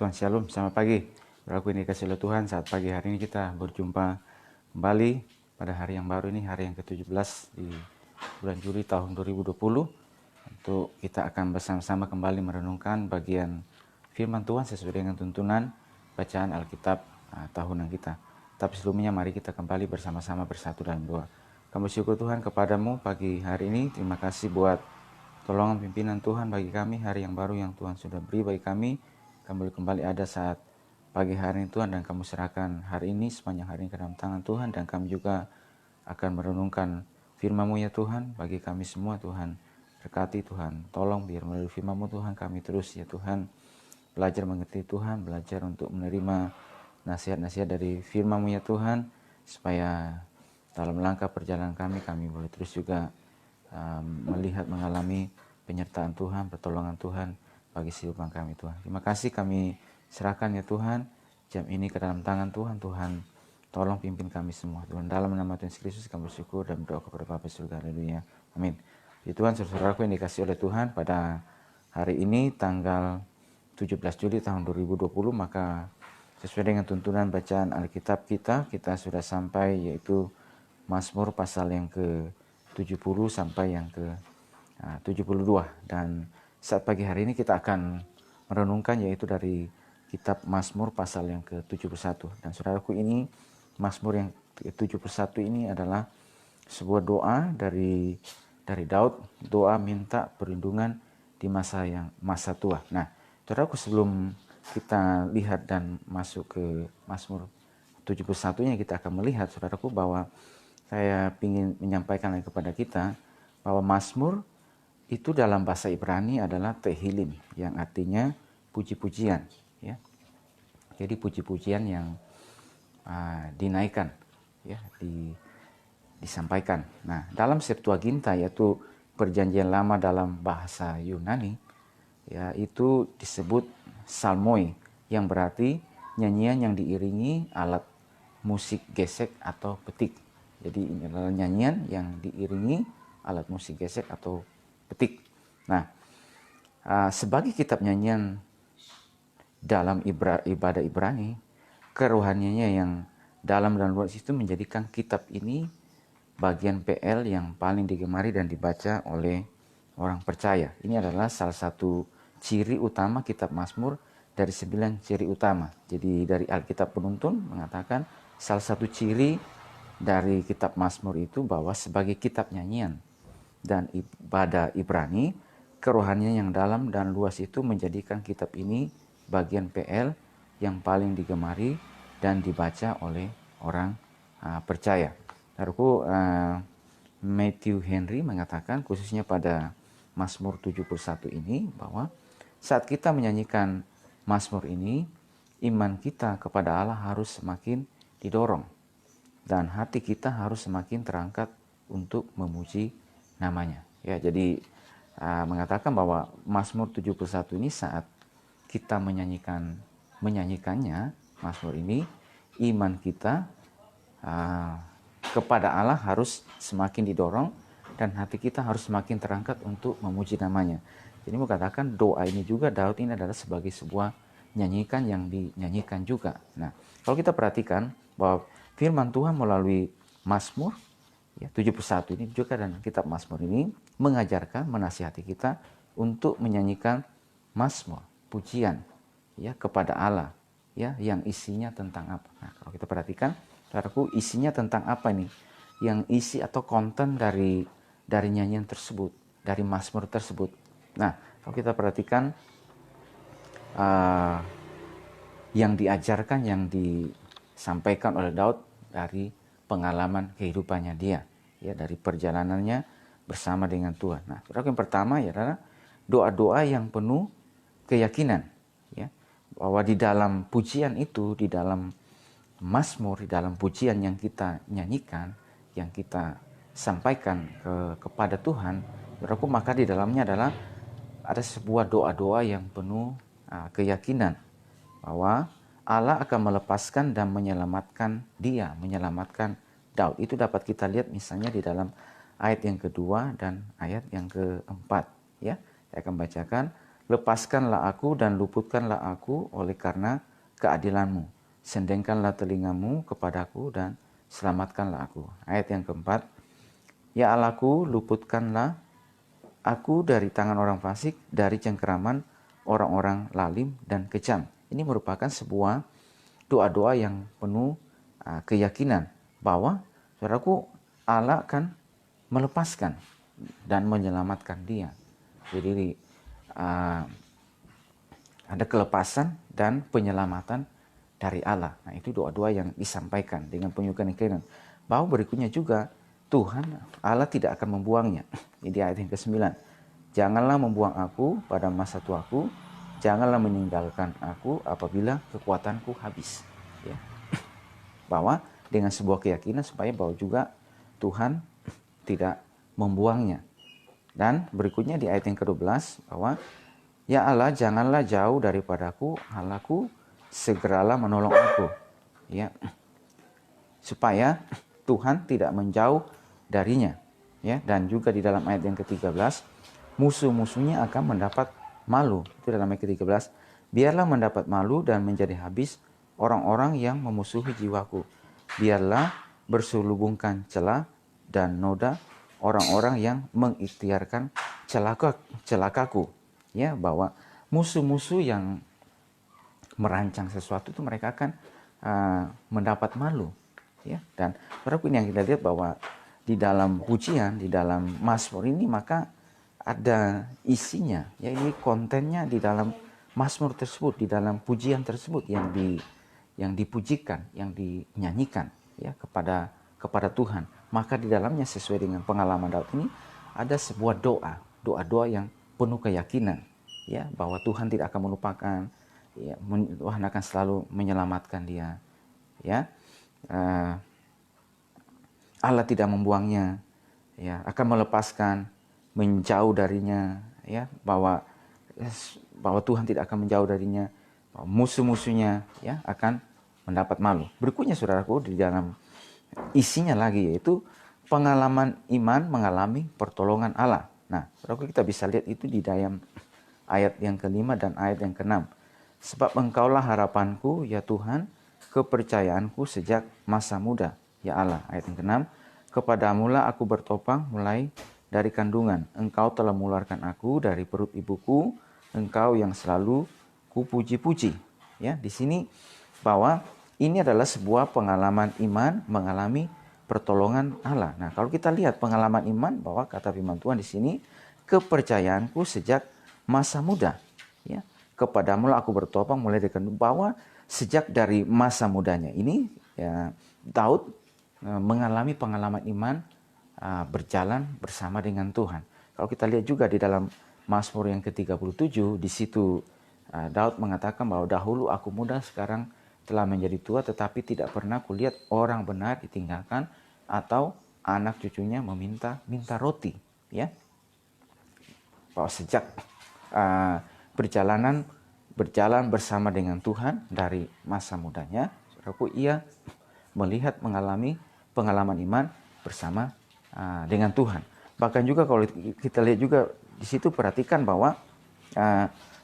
Tuhan, Shalom, selamat pagi. Berlaku ini kasih oleh Tuhan, saat pagi hari ini kita berjumpa kembali pada hari yang baru ini, hari yang ke-17 di bulan Juli tahun 2020. Untuk kita akan bersama-sama kembali merenungkan bagian firman Tuhan sesuai dengan tuntunan bacaan Alkitab tahunan kita. Tapi sebelumnya mari kita kembali bersama-sama bersatu dalam doa. Kami bersyukur Tuhan kepadamu pagi hari ini. Terima kasih buat tolongan pimpinan Tuhan bagi kami, hari yang baru yang Tuhan sudah beri bagi kami. Kami boleh kembali ada saat pagi hari ini Tuhan, dan kami serahkan hari ini sepanjang hari ini ke dalam tangan Tuhan. Dan kami juga akan merenungkan firman-Mu ya Tuhan bagi kami semua Tuhan. Berkati Tuhan, tolong biar melalui firman-Mu Tuhan kami terus ya Tuhan belajar mengerti Tuhan, belajar untuk menerima nasihat-nasihat dari firman-Mu ya Tuhan, supaya dalam langkah perjalanan kami boleh terus juga melihat, mengalami penyertaan Tuhan, pertolongan Tuhan bagi kehidupan kami Tuhan. Terima kasih kami serahkan ya Tuhan jam ini ke dalam tangan Tuhan. Tuhan tolong pimpin kami semua Tuhan. Dalam nama Tuhan Yesus Kristus kami bersyukur dan berdoa kepada Bapa surga. Haleluya. Amin. Ya Tuhan, saudaraku yang dikasih oleh Tuhan, pada hari ini tanggal 17 Juli tahun 2020, maka sesuai dengan tuntunan bacaan Alkitab kita sudah sampai yaitu Mazmur pasal yang ke-70 sampai yang ke-72. Dan saat pagi hari ini kita akan merenungkan yaitu dari kitab Mazmur pasal yang ke-71. Dan saudaraku, ini Mazmur yang ke-71 ini adalah sebuah doa dari Daud, doa minta perlindungan di masa tua. Nah, saudaraku, sebelum kita lihat dan masuk ke Mazmur 71-nya, kita akan melihat saudaraku bahwa saya ingin menyampaikan kepada kita bahwa Mazmur itu dalam bahasa Ibrani adalah Tehillim, yang artinya puji-pujian, ya. Jadi puji-pujian yang dinaikkan, ya, disampaikan. Nah, dalam Septuaginta, yaitu Perjanjian Lama dalam bahasa Yunani, ya, itu disebut psalmoi, yang berarti nyanyian yang diiringi alat musik gesek atau petik. Jadi ini adalah nyanyian yang diiringi alat musik gesek atau petik. Nah, sebagai kitab nyanyian dalam ibadah Ibrani, kerohaniannya yang dalam dan luas itu menjadikan kitab ini bagian PL yang paling digemari dan dibaca oleh orang percaya. Ini adalah salah satu ciri utama kitab Mazmur dari 9 ciri utama. Jadi dari Alkitab Penuntun mengatakan salah satu ciri dari kitab Mazmur itu bahwa sebagai kitab nyanyian dan ibadah Ibrani, kerohanian yang dalam dan luas itu menjadikan kitab ini bagian PL yang paling digemari dan dibaca oleh orang percaya. Saudaraku, Matthew Henry mengatakan khususnya pada Mazmur 71 ini bahwa saat kita menyanyikan Mazmur ini, iman kita kepada Allah harus semakin didorong dan hati kita harus semakin terangkat untuk memuji namanya. Ya, jadi mengatakan bahwa Mazmur 71 ini saat kita menyanyikannya, Mazmur ini, iman kita kepada Allah harus semakin didorong dan hati kita harus semakin terangkat untuk memuji namanya. Jadi mengatakan doa ini juga, Daud ini adalah sebagai sebuah nyanyikan yang dinyanyikan juga. Nah, kalau kita perhatikan bahwa firman Tuhan melalui Mazmur ya, 71 ini juga, dan kitab Mazmur ini mengajarkan, menasihati kita untuk menyanyikan Mazmur, pujian ya kepada Allah, ya, yang isinya tentang apa. Nah, kalau kita perhatikan, saudaraku, isinya tentang apa nih? Yang isi atau konten dari nyanyian tersebut, dari Mazmur tersebut. Nah, kalau kita perhatikan yang diajarkan, yang disampaikan oleh Daud dari pengalaman kehidupannya dia, ya, dari perjalanannya bersama dengan Tuhan. Nah, saudara, yang pertama ya adalah doa-doa yang penuh keyakinan, ya, bahwa di dalam pujian itu, di dalam Mazmur, di dalam pujian yang kita nyanyikan, yang kita sampaikan kepada Tuhan, saudaraku, maka di dalamnya adalah ada sebuah doa-doa yang penuh keyakinan bahwa Allah akan melepaskan dan menyelamatkan dia, menyelamatkan Daud. Itu dapat kita lihat misalnya di dalam ayat yang kedua dan ayat yang keempat. Ya, saya akan bacakan. lepaskanlah aku dan luputkanlah aku oleh karena keadilanmu. Sendengkanlah telingamu kepadaku dan selamatkanlah aku. Ayat yang keempat, ya Allahku, luputkanlah aku dari tangan orang fasik, dari cengkeraman orang-orang lalim dan kejam. Ini merupakan sebuah doa-doa yang penuh keyakinan bahwa saudaraku, Allah akan melepaskan dan menyelamatkan dia. Jadi ada kelepasan dan penyelamatan dari Allah. Nah, itu doa-doa yang disampaikan dengan penuh keyakinan. Bahwa berikutnya juga Tuhan Allah tidak akan membuangnya. Ini ayat yang ke-9. Janganlah membuang aku pada masa tuaku, janganlah meninggalkan aku apabila kekuatanku habis. Ya. Bahwa dengan sebuah keyakinan supaya bahwa juga Tuhan tidak membuangnya. Dan berikutnya di ayat yang ke-12 bahwa ya Allah, janganlah jauh daripadaku, Allahku, segeralah menolong aku. Ya. Supaya Tuhan tidak menjauh darinya. Ya, dan juga di dalam ayat yang ke-13, musuh-musuhnya akan mendapat malu. Itu dalam ayat ke-13. Biarlah mendapat malu dan menjadi habis orang-orang yang memusuhi jiwaku. Biarlah berselubungkan celah dan noda orang-orang yang mengikhtiarkan celakaku. Ya, bahwa musuh-musuh yang merancang sesuatu itu mereka akan mendapat malu. Ya, dan berarti ini yang kita lihat bahwa di dalam pujian, di dalam Mazmur ini maka ada isinya, ya ini kontennya di dalam Mazmur tersebut, di dalam pujian tersebut yang dipujikan, yang dinyanyikan ya kepada Tuhan. Maka di dalamnya sesuai dengan pengalaman Daud ini ada sebuah doa yang penuh keyakinan ya bahwa Tuhan tidak akan melupakan, ya Tuhan akan selalu menyelamatkan dia. Ya. Allah tidak membuangnya, ya akan melepaskan, menjauh darinya, ya bahwa Tuhan tidak akan menjauh darinya, musuh-musuhnya ya akan mendapat malu. Berikutnya saudaraku di dalam isinya lagi yaitu pengalaman iman mengalami pertolongan Allah. Nah, saudaraku kita bisa lihat itu di dalam ayat yang ke-5 dan ayat yang ke-6. Sebab engkaulah harapanku ya Tuhan, kepercayaanku sejak masa muda. Ya Allah, ayat yang ke-6, kepadamulah aku bertopang mulai dari kandungan. Engkau telah mengeluarkan aku dari perut ibuku, engkau yang selalu kupuji-puji. Ya, di sini bahwa ini adalah sebuah pengalaman iman mengalami pertolongan Allah. Nah, kalau kita lihat pengalaman iman bahwa kata firman Tuhan di sini, kepercayaanku sejak masa muda. Ya, kepadamulah aku bertopang mulai dari kandungan, bahwa sejak dari masa mudanya ini ya Daud mengalami pengalaman iman berjalan bersama dengan Tuhan. Kalau kita lihat juga di dalam Mazmur yang ke-37, di situ Daud mengatakan bahwa dahulu aku muda, sekarang telah menjadi tua, tetapi tidak pernah kulihat orang benar ditinggalkan atau anak cucunya minta roti. Ya, bahwa sejak berjalan bersama dengan Tuhan dari masa mudanya, saudaraku, ia mengalami pengalaman iman bersama dengan Tuhan. Bahkan juga kalau kita lihat juga di situ, perhatikan bahwa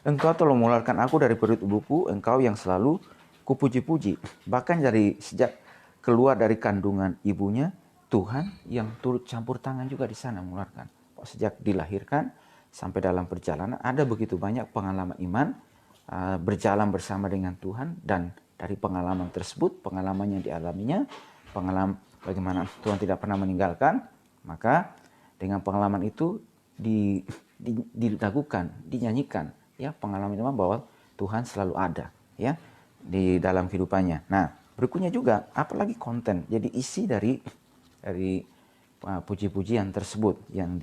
engkau telah mengeluarkan aku dari perut ibuku, engkau yang selalu kupuji-puji. Bahkan dari sejak keluar dari kandungan ibunya, Tuhan yang turut campur tangan juga di sana mengeluarkan. Sejak dilahirkan sampai dalam perjalanan ada begitu banyak pengalaman iman berjalan bersama dengan Tuhan, dan dari pengalaman tersebut, pengalaman yang dialaminya, pengalaman bagaimana Tuhan tidak pernah meninggalkan, maka dengan pengalaman itu dilakukan, dinyanyikan, ya pengalaman iman bahwa Tuhan selalu ada, ya di dalam kehidupannya. Nah, berikutnya juga apalagi konten, jadi isi dari puji-pujian tersebut yang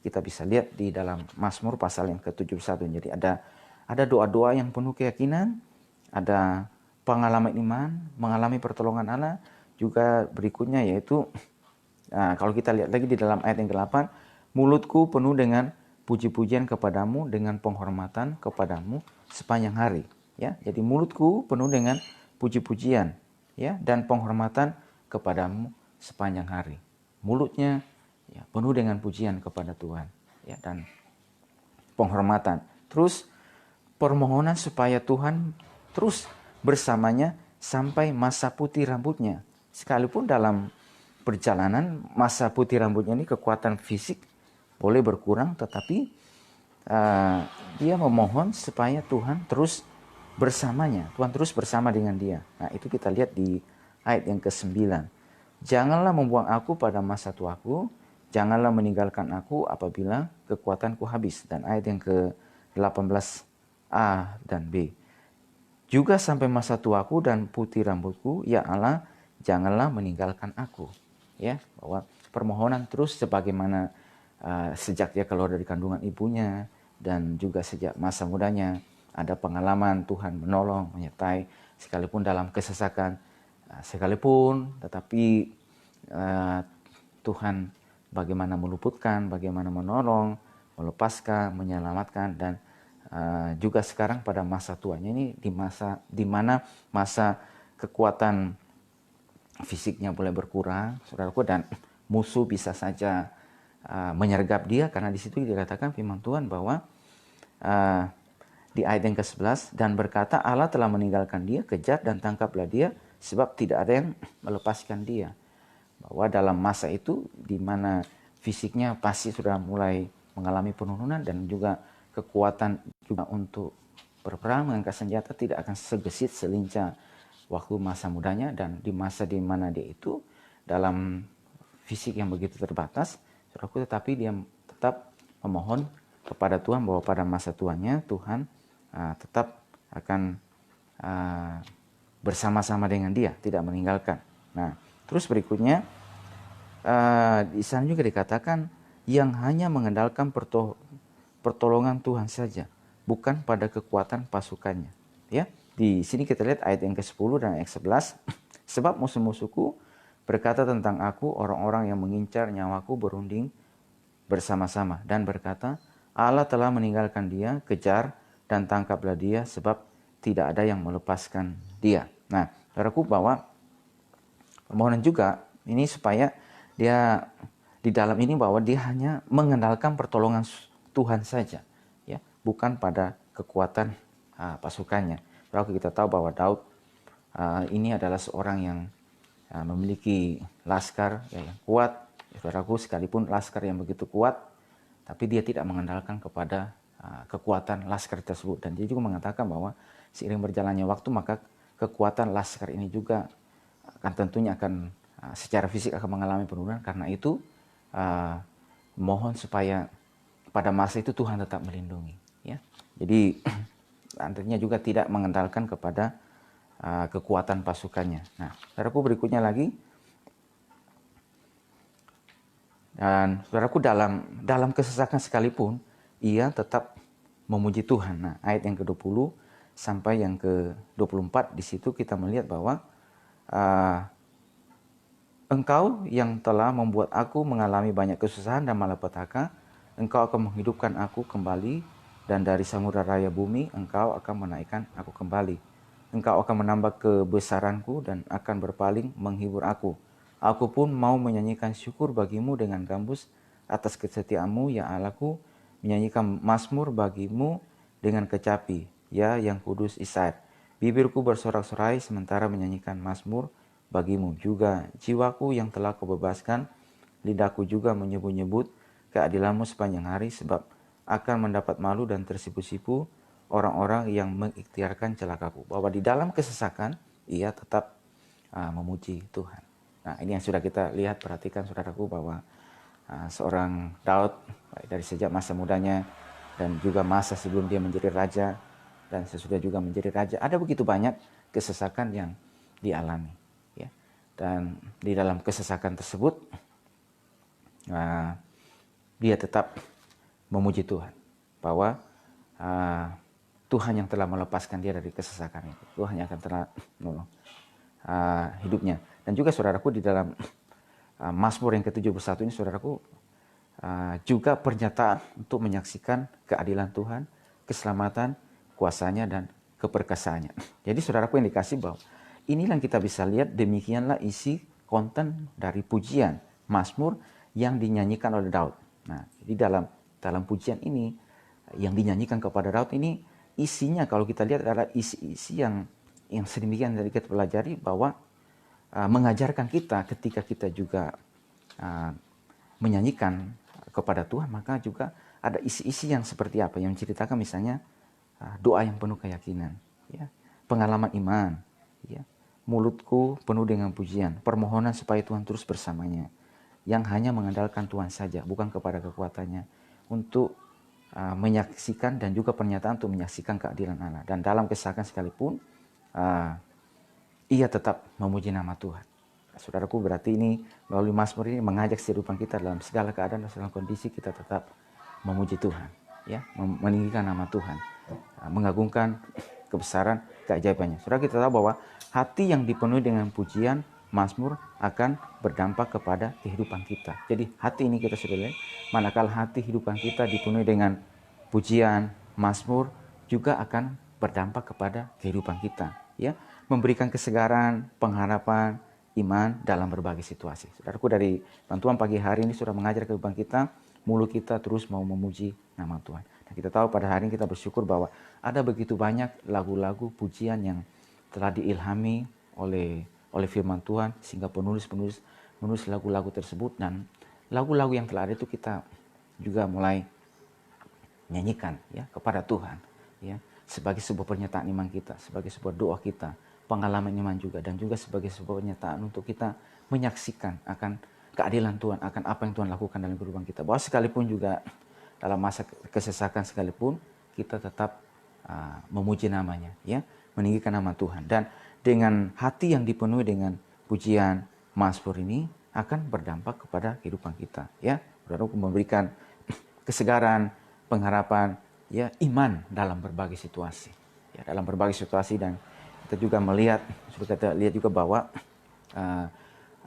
kita bisa lihat di dalam Mazmur pasal yang ke-71. Jadi ada doa-doa yang penuh keyakinan, ada pengalaman iman, mengalami pertolongan Allah. Juga berikutnya yaitu kalau kita lihat lagi di dalam ayat yang ke-8, mulutku penuh dengan puji-pujian kepadamu, dengan penghormatan kepadamu sepanjang hari. Ya, jadi mulutku penuh dengan puji-pujian, ya, dan penghormatan kepadamu sepanjang hari. Mulutnya ya, penuh dengan pujian kepada Tuhan, ya, dan penghormatan Terus permohonan supaya Tuhan terus bersamanya sampai masa putih rambutnya. Sekalipun dalam perjalanan masa putih rambutnya ini kekuatan fisik boleh berkurang, tetapi dia memohon supaya Tuhan terus bersamanya. Tuhan terus bersama dengan dia. Nah, itu kita lihat di ayat yang ke-9. Janganlah membuang aku pada masa tuaku, janganlah meninggalkan aku apabila kekuatanku habis. Dan ayat yang ke-18a dan b. Juga sampai masa tuaku dan putih rambutku, ya Allah, janganlah meninggalkan aku. Ya, bahwa permohonan terus sebagaimana sejak dia keluar dari kandungan ibunya, dan juga sejak masa mudanya ada pengalaman Tuhan menolong, menyertai, sekalipun dalam kesesakan, sekalipun, tetapi Tuhan bagaimana meluputkan, bagaimana menolong, melepaskan, menyelamatkan, dan juga sekarang pada masa tuanya ini, di mana masa kekuatan fisiknya boleh berkurang, saudaraku, dan musuh bisa saja menyergap dia, karena di situ dikatakan firman Tuhan bahwa di ayat yang ke-11, dan berkata, Allah telah meninggalkan dia, kejar dan tangkaplah dia, sebab tidak ada yang melepaskan dia. Bahwa dalam masa itu di mana fisiknya pasti sudah mulai mengalami penurunan, dan juga kekuatan juga untuk berperang mengangkat senjata tidak akan segesit selincah waktu masa mudanya, dan di masa di mana dia itu dalam fisik yang begitu terbatas, tetapi dia tetap memohon kepada Tuhan bahwa pada masa tuanya Tuhan tetap akan bersama-sama dengan dia, tidak meninggalkan. Nah, terus berikutnya di sana juga dikatakan yang hanya mengandalkan pertolongan Tuhan saja, bukan pada kekuatan pasukannya. Ya, di sini kita lihat ayat yang ke-10 dan ayat 11. Sebab musuh-musuhku berkata tentang aku, orang-orang yang mengincar nyawaku berunding bersama-sama dan berkata, Allah telah meninggalkan dia, kejar dan tangkaplah dia, sebab tidak ada yang melepaskan dia. Nah, saudaraku, bahwa permohonan juga ini supaya dia di dalam ini bahwa dia hanya mengandalkan pertolongan Tuhan saja, ya, bukan pada kekuatan pasukannya. Saudaraku, kita tahu bahwa Daud ini adalah seorang yang memiliki laskar yang kuat. Saudaraku, sekalipun laskar yang begitu kuat, tapi dia tidak mengandalkan kepada kekuatan laskar tersebut. Dan dia juga mengatakan bahwa seiring berjalannya waktu, maka kekuatan laskar ini juga tentunya akan secara fisik akan mengalami penurunan. Karena itu mohon supaya pada masa itu Tuhan tetap melindungi. Ya. Jadi artinya juga tidak mengandalkan kepada kekuatan pasukannya. Nah, saudaraku, berikutnya lagi, dan saudaraku, dalam kesesakan sekalipun ia tetap memuji Tuhan. Nah, ayat yang ke-20 sampai yang ke-24 di situ kita melihat bahwa Engkau yang telah membuat aku mengalami banyak kesusahan dan malapetaka, Engkau akan menghidupkan aku kembali, dan dari samudera raya bumi Engkau akan menaikkan aku kembali. Engkau akan menambah kebesaranku dan akan berpaling menghibur aku. Aku pun mau menyanyikan syukur bagimu dengan gambus atas kesetiaanmu, ya Allahku, menyanyikan mazmur bagimu dengan kecapi, ya yang kudus Israel. Bibirku bersorak-sorai sementara menyanyikan mazmur bagimu. Juga jiwaku yang telah kau bebaskan, lidahku juga menyebut-nyebut keadilanmu sepanjang hari, sebab akan mendapat malu dan tersipu-sipu orang-orang yang mengikhtiarkan celakaku. Bahwa di dalam kesesakan ia tetap memuji Tuhan. Nah, ini yang sudah kita lihat, perhatikan saudaraku, bahwa seorang Daud dari sejak masa mudanya dan juga masa sebelum dia menjadi raja dan sesudah juga menjadi raja, ada begitu banyak kesesakan yang dialami, ya. Dan di dalam kesesakan tersebut dia tetap memuji Tuhan, bahwa Tuhan yang telah melepaskan dia dari kesesakan itu. Tuhan yang akan telah menolong hidupnya. Dan juga saudaraku, di dalam Mazmur yang ke-71 ini saudaraku, juga pernyataan untuk menyaksikan keadilan Tuhan, keselamatan, kuasanya, dan keperkasaannya. Jadi saudaraku yang dikasih, bahwa inilah yang kita bisa lihat, demikianlah isi konten dari pujian Mazmur yang dinyanyikan oleh Daud. Nah, jadi dalam pujian ini yang dinyanyikan kepada Daud ini isinya kalau kita lihat adalah isi-isi yang sedemikian dari kita pelajari bahwa mengajarkan kita ketika kita juga menyanyikan kepada Tuhan, maka juga ada isi-isi yang seperti apa yang menceritakan misalnya doa yang penuh keyakinan, ya, pengalaman iman, ya, mulutku penuh dengan pujian, permohonan supaya Tuhan terus bersamanya, yang hanya mengandalkan Tuhan saja, bukan kepada kekuatannya, untuk menyaksikan dan juga pernyataan untuk menyaksikan keadilan Allah. Dan dalam kesesakan sekalipun, ia tetap memuji nama Tuhan. Saudaraku, berarti ini melalui Mazmur ini mengajak kehidupan kita dalam segala keadaan dan segala kondisi kita tetap memuji Tuhan, ya, meninggikan nama Tuhan, mengagungkan kebesaran keajaibannya. Saudara, kita tahu bahwa hati yang dipenuhi dengan pujian, Mazmur akan berdampak kepada kehidupan kita. Jadi hati ini kita sudah lihat, manakala hati kehidupan kita dipenuhi dengan pujian, Mazmur juga akan berdampak kepada kehidupan kita, ya, memberikan kesegaran, pengharapan, iman dalam berbagai situasi. Saudaraku, dari bantuan pagi hari ini sudah mengajar kehidupan kita, mulut kita terus mau memuji nama Tuhan. Dan kita tahu pada hari ini kita bersyukur bahwa ada begitu banyak lagu-lagu pujian yang telah diilhami oleh firman Tuhan, sehingga penulis lagu-lagu tersebut, dan lagu-lagu yang telah ada itu kita juga mulai nyanyikan, ya, kepada Tuhan, ya, sebagai sebuah pernyataan iman kita, sebagai sebuah doa kita, pengalaman iman juga, dan juga sebagai sebuah pernyataan untuk kita menyaksikan akan keadilan Tuhan, akan apa yang Tuhan lakukan dalam kehidupan kita. Bahwa sekalipun juga dalam masa kesesakan sekalipun, kita tetap memuji namanya, ya, meninggikan nama Tuhan. Dan dengan hati yang dipenuhi dengan pujian, Mazmur ini akan berdampak kepada kehidupan kita, ya, memberikan kesegaran, pengharapan, ya, iman dalam berbagai situasi, ya, dalam berbagai situasi. Dan kita juga melihat, sudah kita lihat juga bahwa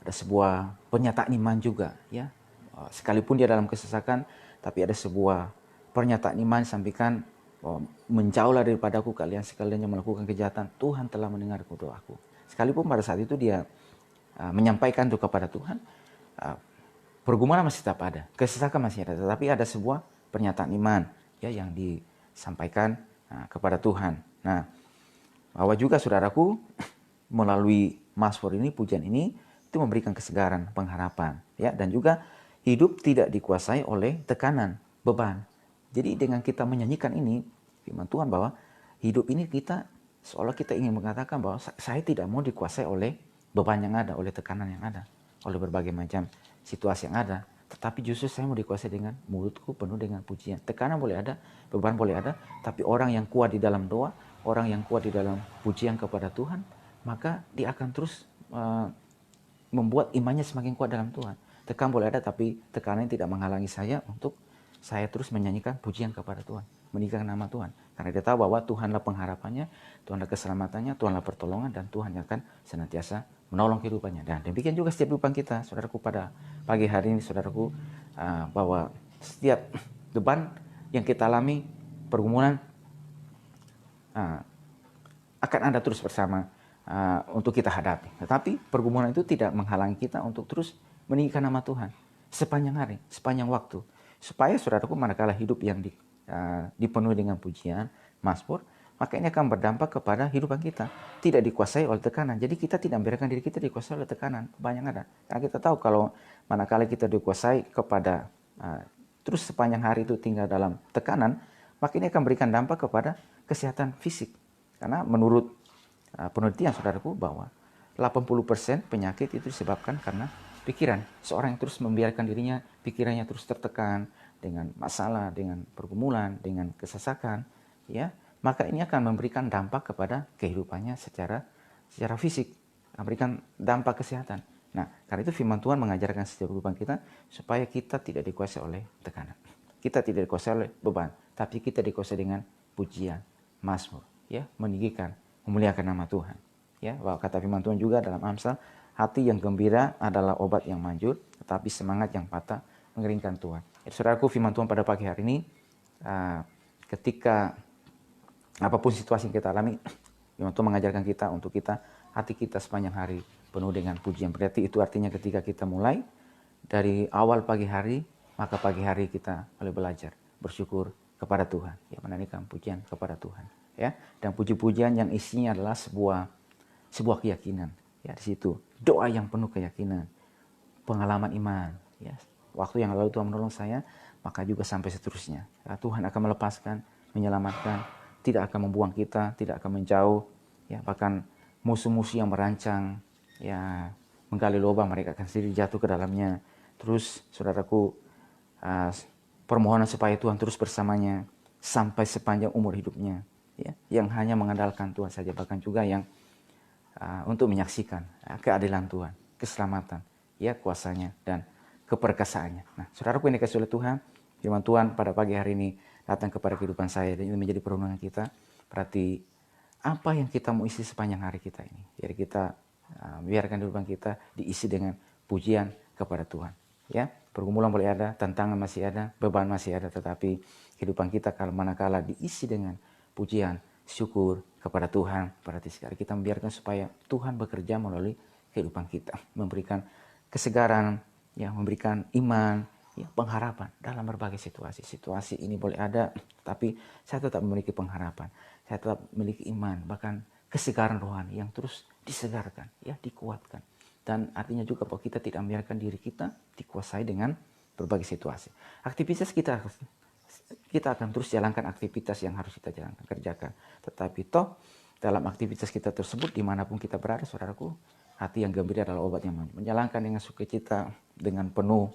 ada sebuah pernyataan iman juga, ya, sekalipun dia dalam kesesakan, tapi ada sebuah pernyataan iman sampaikan, menjauhlah daripadaku kalian sekalian yang melakukan kejahatan, Tuhan telah mendengar doaku. Sekalipun pada saat itu dia menyampaikan itu kepada Tuhan, pergumulan masih tetap ada, kesesakan masih ada, tetapi ada sebuah pernyataan iman, ya, yang disampaikan kepada Tuhan. Nah, bahwa juga saudaraku, melalui Mazmur ini, pujian ini, itu memberikan kesegaran, pengharapan, ya, dan juga hidup tidak dikuasai oleh tekanan, beban. Jadi dengan kita menyanyikan ini, firman Tuhan bahwa hidup ini kita, seolah kita ingin mengatakan bahwa saya tidak mau dikuasai oleh beban yang ada, oleh tekanan yang ada, oleh berbagai macam situasi yang ada. Tetapi justru saya mau dikuasai dengan mulutku penuh dengan pujian. Tekanan boleh ada, beban boleh ada, tapi orang yang kuat di dalam doa, orang yang kuat di dalam pujian kepada Tuhan, maka dia akan terus membuat imannya semakin kuat dalam Tuhan. Tekanan boleh ada, tapi tekanan tidak menghalangi saya untuk saya terus menyanyikan pujian kepada Tuhan, meninggikan nama Tuhan. Karena dia tahu bahwa Tuhanlah pengharapannya, Tuhanlah keselamatannya, Tuhanlah pertolongan, dan Tuhan yang akan senantiasa menolong kehidupannya. Dan demikian juga setiap kehidupan kita, saudaraku, pada pagi hari ini, saudaraku, bahwa setiap beban yang kita alami, pergumulan, akan ada terus bersama untuk kita hadapi. Tetapi pergumulan itu tidak menghalangi kita untuk terus meninggikan nama Tuhan sepanjang hari, sepanjang waktu. Supaya saudaraku, manakala hidup yang dipenuhi dengan pujian, Mazmur, maka ini akan berdampak kepada kehidupan kita. Tidak dikuasai oleh tekanan. Jadi kita tidak membiarkan diri kita dikuasai oleh tekanan. Banyak ada. Karena kita tahu kalau manakala kita dikuasai kepada terus sepanjang hari itu tinggal dalam tekanan, maka ini akan berikan dampak kepada kesehatan fisik. Karena menurut penelitian, saudaraku, bahwa 80% penyakit itu disebabkan karena pikiran. Seorang yang terus membiarkan dirinya, pikirannya terus tertekan dengan masalah, dengan pergumulan, dengan kesesakan, ya, maka ini akan memberikan dampak kepada kehidupannya secara fisik, memberikan dampak kesehatan. Nah, karena itu firman Tuhan mengajarkan setiap kehidupan kita supaya kita tidak dikuasai oleh tekanan. Kita tidak dikuasai oleh beban, tapi kita dikuasai dengan pujian, Mazmur, ya, meninggikan, memuliakan nama Tuhan. Ya, bahwa kata firman Tuhan juga dalam Amsal, hati yang gembira adalah obat yang manjur, tetapi semangat yang patah mengeringkan Tuhan. Saudaraku, firman Tuhan pada pagi hari ini, ketika apapun situasi yang kita alami, firman Tuhan mengajarkan kita untuk kita, hati kita sepanjang hari penuh dengan pujian. Berarti itu artinya ketika kita mulai dari awal pagi hari, maka pagi hari kita boleh belajar bersyukur kepada Tuhan, ya, menaikkan pujian kepada Tuhan, ya. Dan puji-pujian yang isinya adalah sebuah keyakinan, ya. Di situ doa yang penuh keyakinan, pengalaman iman, ya. Waktu yang lalu Tuhan menolong saya, maka juga sampai seterusnya. Ya, Tuhan akan melepaskan, menyelamatkan, tidak akan membuang kita, tidak akan menjauh, ya. Bahkan musuh-musuh yang merancang, ya, menggali lubang, mereka akan sendiri jatuh ke dalamnya. Terus saudaraku, permohonan supaya Tuhan terus bersamanya sampai sepanjang umur hidupnya, ya, yang hanya mengandalkan Tuhan saja, bahkan juga yang untuk menyaksikan keadilan Tuhan, keselamatan, ya, kuasanya dan keperkasaannya. Nah, saudaraku yang dikasihi oleh Tuhan, firman Tuhan pada pagi hari ini datang kepada kehidupan saya dan ini menjadi perenungan kita. Berarti apa yang kita mau isi sepanjang hari kita ini? Jadi kita biarkan kehidupan kita diisi dengan pujian kepada Tuhan. Ya, pergumulan boleh ada, tantangan masih ada, beban masih ada, tetapi kehidupan kita kalau manakala diisi dengan pujian, syukur kepada Tuhan, berarti sekali kita membiarkan supaya Tuhan bekerja melalui kehidupan kita, memberikan kesegaran, ya, memberikan iman, ya, pengharapan dalam berbagai situasi. Situasi ini boleh ada, tapi saya tetap memiliki pengharapan, saya tetap memiliki iman, bahkan kesegaran rohani yang terus disegarkan, ya, dikuatkan. Dan artinya juga bahwa kita tidak membiarkan diri kita dikuasai dengan berbagai situasi. Aktivitas kita akan terus jalankan aktivitas yang harus kita jalankan, kerjakan. Tetapi toh dalam aktivitas kita tersebut dimanapun kita berada, saudaraku, hati yang gembira adalah obat yang menjalankan dengan sukacita, dengan penuh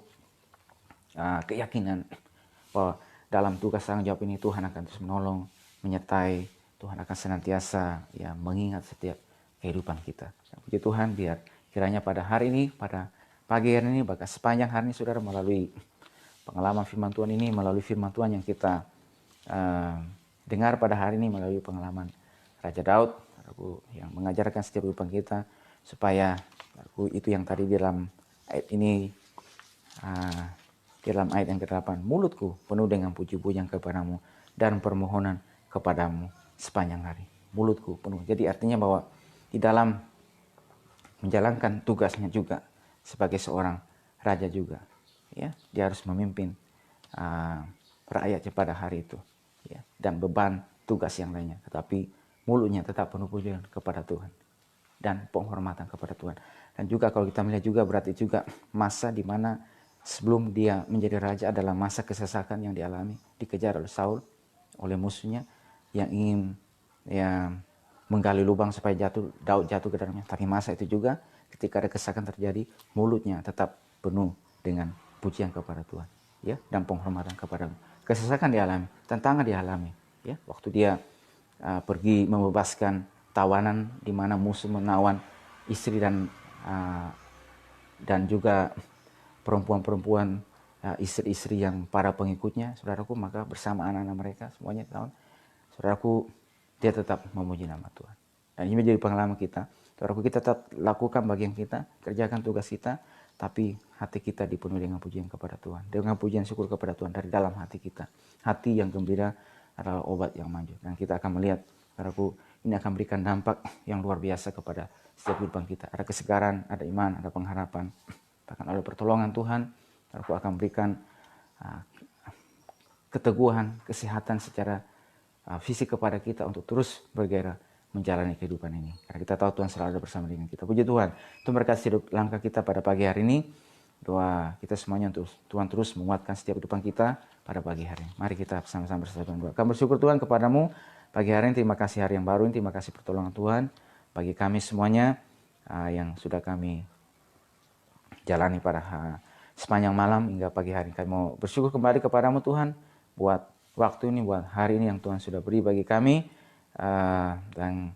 keyakinan bahwa dalam tugas tanggung jawab ini Tuhan akan terus menolong, menyertai, Tuhan akan senantiasa, ya, mengingat setiap kehidupan kita. Puji Tuhan, biar kiranya pada hari ini, pada pagi hari ini, bahkan sepanjang hari ini, saudara, melalui pengalaman firman Tuhan ini, melalui firman Tuhan yang kita dengar pada hari ini, melalui pengalaman Raja Daud, yang mengajarkan setiap kehidupan kita, supaya itu yang tadi di dalam ayat ini, di dalam ayat yang ke-8, mulutku penuh dengan puji-pujian kepadamu dan permohonan kepadamu sepanjang hari. Mulutku penuh. Jadi artinya bahwa di dalam menjalankan tugasnya juga sebagai seorang raja juga, ya, dia harus memimpin rakyatnya pada hari itu, ya, dan beban tugas yang lainnya, tetapi mulutnya tetap penuh pujian kepada Tuhan dan penghormatan kepada Tuhan. Dan juga kalau kita melihat juga berarti juga masa di mana sebelum dia menjadi raja adalah masa kesesakan yang dialami, dikejar oleh Saul, oleh musuhnya yang ingin, ya, menggali lubang supaya Daud jatuh ke dalamnya. Tapi masa itu juga ketika ada kesesakan terjadi, mulutnya tetap penuh dengan pujian kepada Tuhan, ya, dan penghormatan kepada kesesakan dialami, tantangan dialami, ya, waktu dia pergi membebaskan tawanan di mana musuh menawan istri dan juga perempuan-perempuan, istri-istri yang para pengikutnya, saudaraku, maka bersama anak-anak mereka semuanya tahun, saudaraku, dia tetap memuji nama Tuhan. Dan ini menjadi pengalaman kita. Saudaraku, kita tetap lakukan bagian kita, kerjakan tugas kita, tapi hati kita dipenuhi dengan pujian kepada Tuhan, dengan pujian syukur kepada Tuhan dari dalam hati kita. Hati yang gembira adalah obat yang manjur. Dan kita akan melihat, saudaraku, ini akan berikan dampak yang luar biasa kepada setiap kehidupan kita. Ada kesegaran, ada iman, ada pengharapan. Bahkan oleh pertolongan Tuhan, saudaraku, akan berikan keteguhan, kesehatan secara fisik kepada kita untuk terus bergairah menjalani kehidupan ini. Karena kita tahu Tuhan selalu ada bersama dengan kita. Puji Tuhan. Tuhan berkati hidup langkah kita pada pagi hari ini. Doa kita semuanya untuk Tuhan terus menguatkan setiap kehidupan kita pada pagi hari ini. Mari kita bersama-sama bersatu doa. Kami bersyukur Tuhan kepadamu pagi hari ini. Terima kasih hari yang baru ini. Terima kasih pertolongan Tuhan bagi kami semuanya yang sudah kami jalani pada sepanjang malam hingga pagi hari. Kami mau bersyukur kembali kepadamu Tuhan buat waktu ini, buat hari ini yang Tuhan sudah beri bagi kami, dan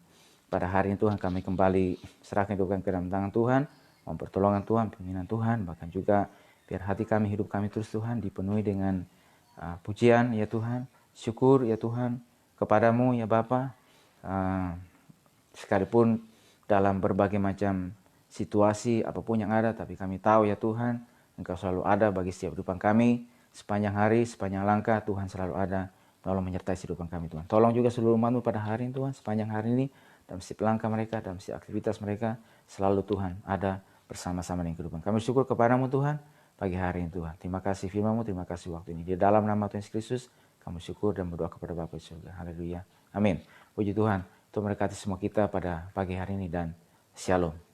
pada hari ini Tuhan kami kembali serahkan hidup ke dalam tangan Tuhan, mohon pertolongan Tuhan, pimpinan Tuhan, bahkan juga biar hati kami, hidup kami terus Tuhan dipenuhi dengan pujian ya Tuhan, syukur ya Tuhan kepadamu ya Bapa, sekalipun dalam berbagai macam situasi apapun yang ada, tapi kami tahu ya Tuhan, Engkau selalu ada bagi setiap kehidupan kami. Sepanjang hari, sepanjang langkah, Tuhan selalu ada menolong menyertai kehidupan kami Tuhan. Tolong juga seluruh umat-Mu pada hari ini Tuhan, sepanjang hari ini, dalam setiap langkah mereka, dalam setiap aktivitas mereka, selalu Tuhan ada bersama-sama dengan kehidupan. Kami syukur kepadamu Tuhan, pagi hari ini Tuhan. Terima kasih firman-Mu, terima kasih waktu ini. Di dalam nama Tuhan Yesus Kristus, Kami syukur dan berdoa kepada Bapa di surga. Haleluya. Amin. Puji Tuhan. Tuhan memberkati semua kita pada pagi hari ini dan Shalom.